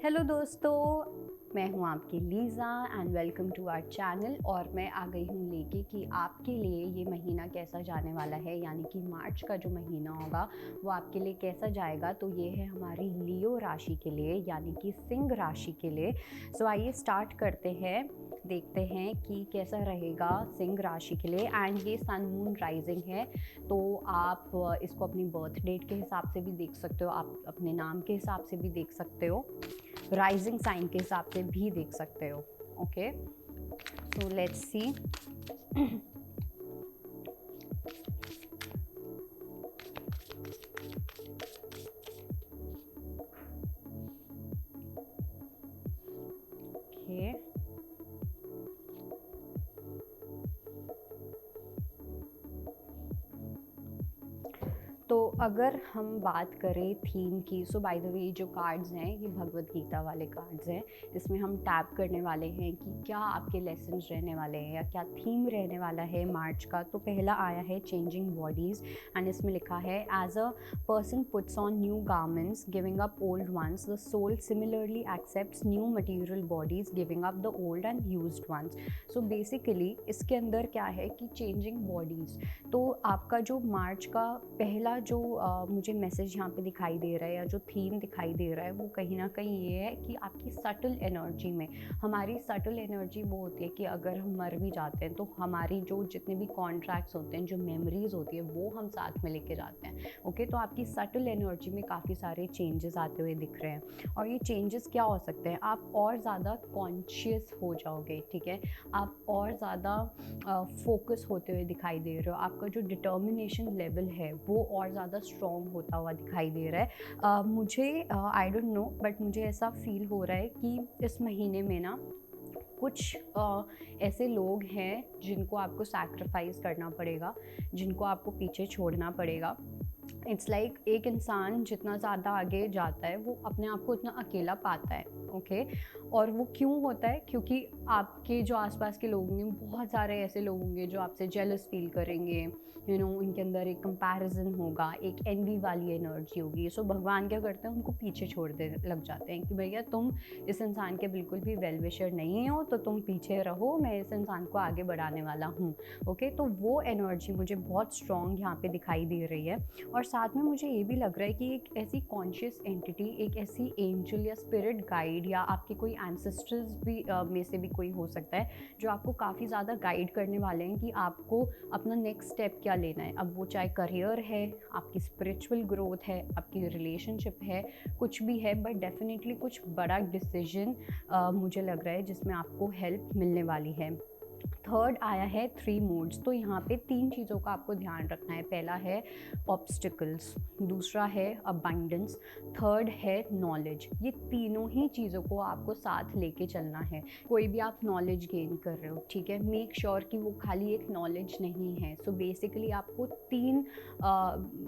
Hello दोस्तों, मैं हूं आपकी Liza and welcome to our channel. और मैं आ गई हूं लेके कि आपके लिए ये महीना कैसा जाने वाला है, यानी कि मार्च का जो महीना होगा वो आपके लिए कैसा जाएगा। तो ये है हमारी लियो राशि के लिए, यानी कि सिंह राशि के लिए। सो आइए स्टार्ट करते हैं, देखते हैं कि कैसा रहेगा सिंह राशि के लिए। एंड ये सन मून राइजिंग है, तो आप इसको अपनी बर्थ डेट के हिसाब से भी देख सकते हो, आप अपने नाम के हिसाब से भी देख सकते हो, राइजिंग साइन के हिसाब से भी देख सकते हो। Okay, so let's see. Okay, तो अगर हम बात करें थीम की, सो बाय द वे जो कार्ड्स हैं ये भगवत गीता वाले कार्ड्स हैं। इसमें हम टैप करने वाले हैं कि क्या आपके लेसन्स रहने वाले हैं या क्या थीम रहने वाला है मार्च का। तो पहला आया है चेंजिंग बॉडीज़ एंड इसमें लिखा है as a person puts on new garments giving up old ones, the soul similarly accepts new material bodies giving up the old and used ones. So basically इसके अंदर क्या है कि चेंजिंग बॉडीज़, तो आपका जो मार्च का पहला जो मुझे मैसेज यहाँ पे दिखाई दे रहा है या जो थीम दिखाई दे रहा है वो कहीं ना कहीं ये है कि आपकी सटल एनर्जी में, हमारी सटल एनर्जी वो होती है कि अगर हम मर भी जाते हैं तो हमारी जो जितने भी कॉन्ट्रैक्ट्स होते हैं, जो मेमोरीज होती है वो हम साथ में लेके जाते हैं। ओके, तो आपकी सटल एनर्जी में काफ़ी सारे चेंजेस आते हुए दिख रहे हैं। और ये चेंजेस क्या हो सकते हैं, आप और ज़्यादा कॉन्शियस हो जाओगे, ठीक है, आप और ज़्यादा फोकस होते हुए दिखाई दे रहे हो, आपका जो डिटर्मिनेशन लेवल है वो और ज़्यादा स्ट्रॉन्ग होता हुआ दिखाई दे रहा है। मुझे आई डोंट नो बट मुझे ऐसा फील हो रहा है कि इस महीने में ना कुछ ऐसे लोग हैं जिनको आपको सैक्रिफाइस करना पड़ेगा, जिनको आपको पीछे छोड़ना पड़ेगा। इट्स लाइक एक इंसान जितना ज़्यादा आगे जाता है वो अपने आप को उतना अकेला पाता है। ओके, और वो क्यों होता है, क्योंकि आपके जो आसपास के लोग होंगे, बहुत सारे ऐसे लोग होंगे जो आपसे जेलस फील करेंगे, उनके अंदर एक कंपैरिजन होगा, एक एनवी वाली एनर्जी होगी। सो भगवान क्या करते हैं, उनको पीछे छोड़ दे लग जाते हैं कि भैया तुम इस इंसान के बिल्कुल भी वेल विशर नहीं हो, तो तुम पीछे रहो, मैं इस इंसान को आगे बढ़ाने वाला हूँ। ओके, तो वो एनर्जी मुझे बहुत स्ट्रॉन्ग यहाँ पे दिखाई दे रही है। और साथ में मुझे ये भी लग रहा है कि एक ऐसी कॉन्शियस एंटिटी, एक ऐसी एंजल या स्पिरिट गाइड या आपके कोई एंसेस्टर्स भी में से भी कोई हो सकता है जो आपको काफ़ी ज़्यादा गाइड करने वाले हैं कि आपको अपना नेक्स्ट स्टेप क्या लेना है। अब वो चाहे करियर है, आपकी स्पिरिचुअल ग्रोथ है, आपकी रिलेशनशिप है, कुछ भी है, बट डेफिनेटली कुछ बड़ा डिसीजन मुझे लग रहा है जिसमें आपको हेल्प मिलने वाली है। थर्ड आया है थ्री मूड्स, तो यहाँ पे तीन चीज़ों का आपको ध्यान रखना है। पहला है ऑब्स्टिकल्स, दूसरा है अबंडेंस, थर्ड है नॉलेज। ये तीनों ही चीज़ों को आपको साथ लेके चलना है। कोई भी आप नॉलेज गेन कर रहे हो, ठीक है, मेक श्योर कि वो खाली एक नॉलेज नहीं है। सो बेसिकली आपको तीन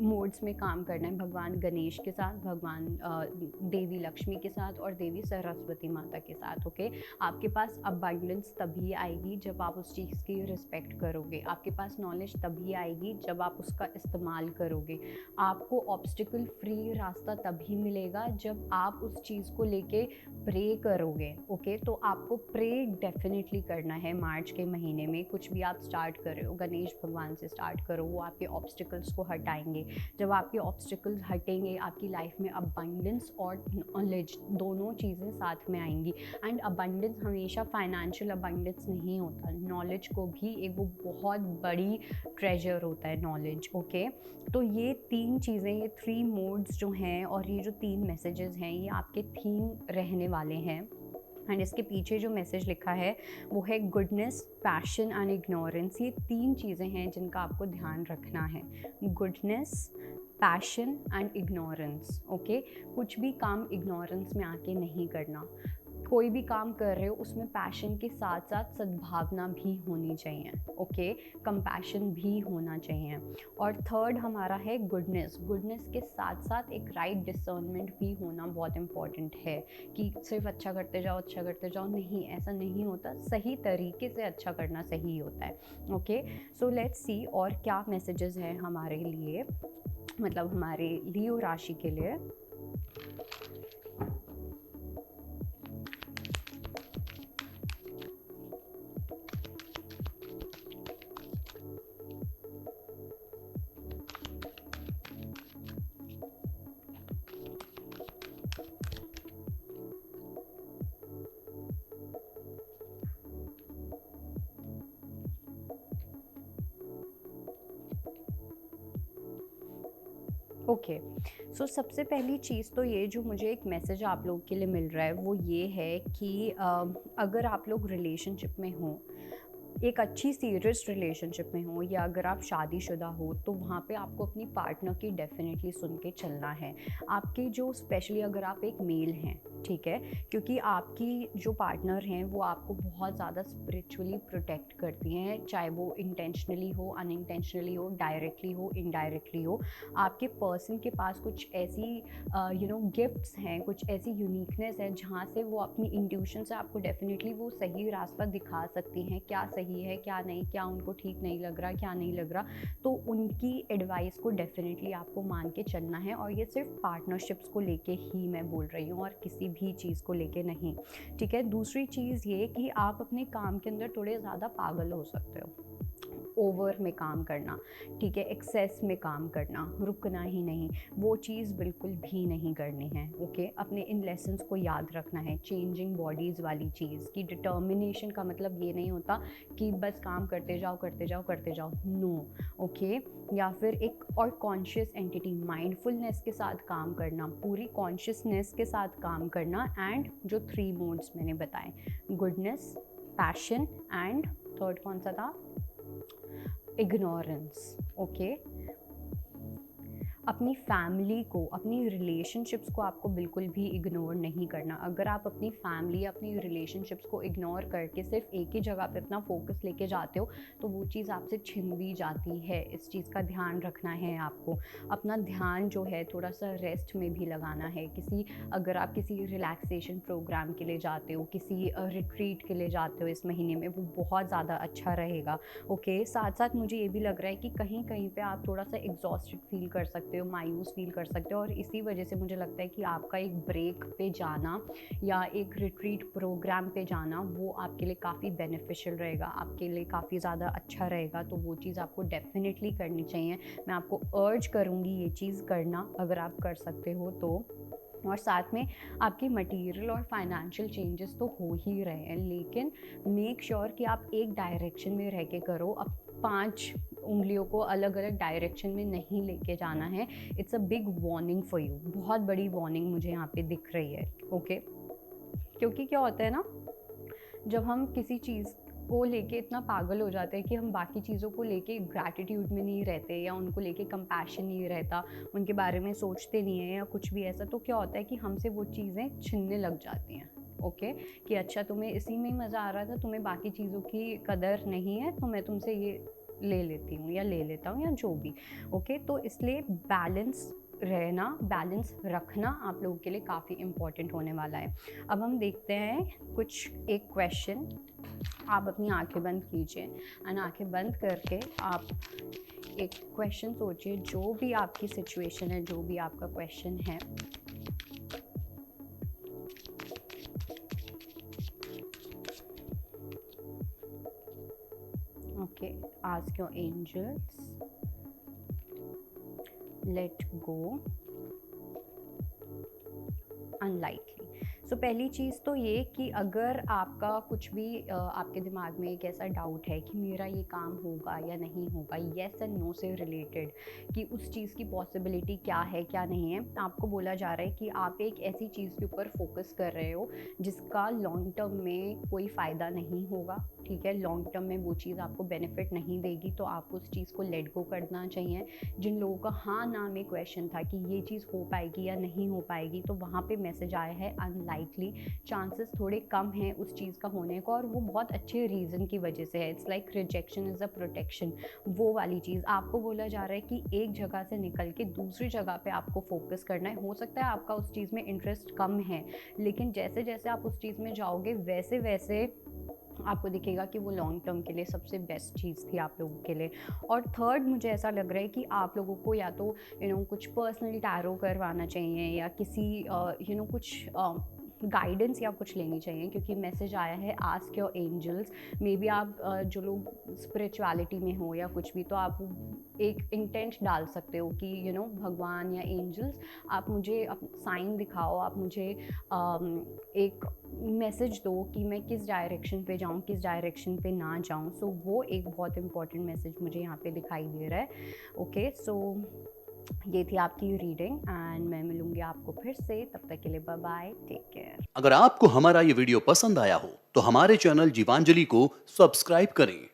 मोड्स में काम करना है, भगवान गणेश के साथ, भगवान देवी लक्ष्मी के साथ और देवी सरस्वती माता के साथ। ओके, आपके पास अबंडेंस तभी आएगी जब आप उस चीज़ की रिस्पेक्ट करोगे, आपके पास नॉलेज तभी आएगी जब आप उसका इस्तेमाल करोगे, आपको ऑब्स्टिकल फ्री रास्ता तभी मिलेगा जब आप उस चीज़ को लेके प्रे करोगे। ओके, तो आपको प्रे डेफिनेटली करना है मार्च के महीने में। कुछ भी आप स्टार्ट कर रहे हो, गणेश भगवान से स्टार्ट करो, वो आपके ऑब्स्टिकल्स को हटाएंगे। जब आपके ऑब्स्टिकल्स हटेंगे, आपकी लाइफ में अबंडेंस और नॉलेज दोनों चीज़ें साथ में आएंगी। एंड अबंडेंस हमेशा फाइनेंशियल अबंडेंस नहीं होता, नॉलेज को भी एक वो बहुत बड़ी ट्रेजर होता है नॉलेज। ओके, तो ये तीन चीज़ें, ये थ्री मोड्स जो हैं और ये जो तीन मैसेजेस हैं, ये आपके थीम रहने वाले हैं। एंड इसके पीछे जो मैसेज लिखा है वो है गुडनेस, पैशन एंड इग्नोरेंस। ये तीन चीज़ें हैं जिनका आपको ध्यान रखना है, goodness, passion and ignorance. Okay, कुछ भी काम इग्नोरेंस में आके नहीं करना। कोई भी काम कर रहे हो उसमें पैशन के साथ साथ सद्भावना भी होनी चाहिए। ओके, कंपैशन भी होना चाहिए। और थर्ड हमारा है गुडनेस, गुडनेस के साथ साथ एक राइट डिसर्नमेंट भी होना बहुत इम्पॉर्टेंट है कि सिर्फ अच्छा करते जाओ, अच्छा करते जाओ, नहीं, ऐसा नहीं होता, सही तरीके से अच्छा करना सही होता है। ओके, सो लेट्स सी और क्या मैसेजेस हैं हमारे लिए, मतलब हमारे लियो राशि के लिए। ओके, सो सबसे पहली चीज़ तो ये जो मुझे एक मैसेज आप लोगों के लिए मिल रहा है वो ये है कि अगर आप लोग रिलेशनशिप में हो, एक अच्छी सीरियस रिलेशनशिप में हो, या अगर आप शादीशुदा हो, तो वहाँ पे आपको अपनी पार्टनर की डेफिनेटली सुन के चलना है। आपके जो स्पेशली अगर आप एक मेल हैं, ठीक है? क्योंकि आपकी जो पार्टनर हैं वो आपको बहुत ज़्यादा स्पिरिचुअली प्रोटेक्ट करती हैं, चाहे वो इंटेंशनली हो, अनइंटेंशनली हो, डायरेक्टली हो, इनडायरेक्टली हो। आपके पर्सन के पास कुछ ऐसी गिफ्ट्स हैं, कुछ ऐसी यूनिकनेस है जहाँ से वो अपनी इंट्यूशन से आपको डेफिनेटली वो सही रास्ता दिखा सकती हैं, क्या सही है क्या नहीं, क्या उनको ठीक नहीं लग रहा, क्या नहीं लग रहा। तो उनकी एडवाइस को डेफिनेटली आपको मान के चलना है, और ये सिर्फ पार्टनरशिप्स को लेके ही मैं बोल रही हूँ और किसी भी चीज़ को लेके नहीं, ठीक है? दूसरी चीज़ ये कि आप अपने काम के अंदर थोड़े ज़्यादा पागल हो सकते हो, ओवर में काम करना, ठीक है? एक्सेस में काम करना, रुकना ही नहीं, वो चीज़ बिल्कुल भी नहीं करनी है, ओके? अपने इन लेसन्स को याद रखना है। चेंजिंग बॉडीज़ वाली चीज़ की डिटर्मिनेशन का मतलब ये नहीं होता कि बस काम करते जाओ करते जाओ करते जाओ, नो, ओके? या फिर एक और कॉन्शियस एंटिटी, माइंडफुलनेस के साथ काम करना, पूरी कॉन्शियसनेस के साथ काम करना, एंड जो 3 मोड्स मैंने बताए, गुडनेस, पैशन एंड थर्ड कौन सा था? Ignorance, okay? अपनी फैमिली को, अपनी रिलेशनशिप्स को आपको बिल्कुल भी इग्नोर नहीं करना। अगर आप अपनी फैमिली, अपनी रिलेशनशिप्स को इग्नोर करके सिर्फ एक ही जगह पे अपना फोकस लेके जाते हो, तो वो चीज़ आपसे छिन भी जाती है। इस चीज़ का ध्यान रखना है आपको। अपना ध्यान जो है थोड़ा सा रेस्ट में भी लगाना है। अगर आप किसी रिलैक्सेशन प्रोग्राम के लिए जाते हो, किसी रिट्रीट के लिए जाते हो इस महीने में, वो बहुत ज़्यादा अच्छा रहेगा, ओके? साथ साथ मुझे ये भी लग रहा है कि कहीं कहीं पे आप थोड़ा सा एग्जॉस्टेड फील कर सकते हो, मायूस फील कर सकते हो, और इसी वजह से मुझे लगता है कि आपका एक ब्रेक पे जाना या एक रिट्रीट प्रोग्राम पे जाना वो आपके लिए काफ़ी बेनिफिशियल रहेगा, आपके लिए काफ़ी ज़्यादा अच्छा रहेगा। तो वो चीज़ आपको डेफिनेटली करनी चाहिए। मैं आपको अर्ज करूँगी ये चीज़ करना, अगर आप कर सकते हो तो। और साथ में आपकी मटेरियल और फाइनेंशियल चेंजेस तो हो ही रहे हैं, लेकिन मेक श्योर कि आप एक डायरेक्शन में रह के करो। अब 5 उंगलियों को अलग अलग डायरेक्शन में नहीं लेके जाना है। It's a big warning for you, बहुत बड़ी वार्निंग मुझे यहाँ पे दिख रही है, ओके? क्योंकि क्या होता है ना, जब हम किसी चीज़ को लेके इतना पागल हो जाते हैं कि हम बाकी चीज़ों को लेके ग्रैटिट्यूड में नहीं रहते, या उनको लेके कंपैशन नहीं रहता, उनके बारे में सोचते नहीं हैं या कुछ भी ऐसा, तो क्या होता है कि हमसे वो चीज़ें छिनने लग जाती हैं, ओके? कि अच्छा तुम्हें इसी में ही मज़ा आ रहा था, तुम्हें बाकी चीज़ों की कदर नहीं है, तो मैं तुमसे ये ले लेती हूँ या ले लेता हूँ या जो भी, ओके? तो इसलिए बैलेंस रहना, बैलेंस रखना आप लोगों के लिए काफ़ी इम्पॉर्टेंट होने वाला है। अब हम देखते हैं कुछ एक क्वेश्चन। आप अपनी आंखें बंद कीजिए, एंड आंखें बंद करके आप एक क्वेश्चन सोचिए, जो भी आपकी सिचुएशन है, जो भी आपका क्वेश्चन है। Okay, ask your angels, let go unlikely. So पहली चीज़ तो ये कि अगर आपका कुछ भी आपके दिमाग में एक ऐसा डाउट है कि मेरा ये काम होगा या नहीं होगा, येस एंड नो से रिलेटेड, कि उस चीज़ की पॉसिबिलिटी क्या है क्या नहीं है, आपको बोला जा रहा है कि आप एक ऐसी चीज़ के ऊपर फोकस कर रहे हो जिसका लॉन्ग टर्म में कोई फ़ायदा नहीं होगा, ठीक है? लॉन्ग टर्म में वो चीज़ आपको बेनिफिट नहीं देगी, तो आपको उस चीज़ को लेट गो करना चाहिए। जिन लोगों का हाँ ना में क्वेश्चन था कि ये चीज़ हो पाएगी या नहीं हो पाएगी, तो वहाँ पे मैसेज आया है अनलाइकली, चांसेस थोड़े कम हैं उस चीज़ का होने का, और वो बहुत अच्छे रीज़न की वजह से है। It's like rejection is a protection, वो वाली चीज़। आपको बोला जा रहा है कि एक जगह से निकल के दूसरी जगह पे आपको फोकस करना है। हो सकता है आपका उस चीज़ में इंटरेस्ट कम है, लेकिन जैसे जैसे आप उस चीज़ में जाओगे वैसे वैसे आपको दिखेगा कि वो लॉन्ग टर्म के लिए सबसे बेस्ट चीज़ थी आप लोगों के लिए। और थर्ड, मुझे ऐसा लग रहा है कि आप लोगों को या तो कुछ पर्सनल टैरो करवाना चाहिए, या किसी कुछ गाइडेंस या कुछ लेनी चाहिए, क्योंकि मैसेज आया है ask your angels. Maybe आप जो लोग स्पिरिचुअलिटी में हो या कुछ भी, तो आप एक इंटेंट डाल सकते हो कि भगवान या एंजल्स, आप मुझे साइन दिखाओ, आप मुझे एक मैसेज दो कि मैं किस डायरेक्शन पे जाऊँ, किस डायरेक्शन पे ना जाऊँ। सो वो एक बहुत इंपॉर्टेंट मैसेज मुझे यहाँ पे दिखाई दे रहा है, ओके? सो ये थी आपकी रीडिंग एंड मैं मिलूंगी आपको फिर से, तब तक के लिए बाय बाय, टेक केयर। अगर आपको हमारा ये वीडियो पसंद आया हो तो हमारे चैनल जीवांजलि को सब्सक्राइब करें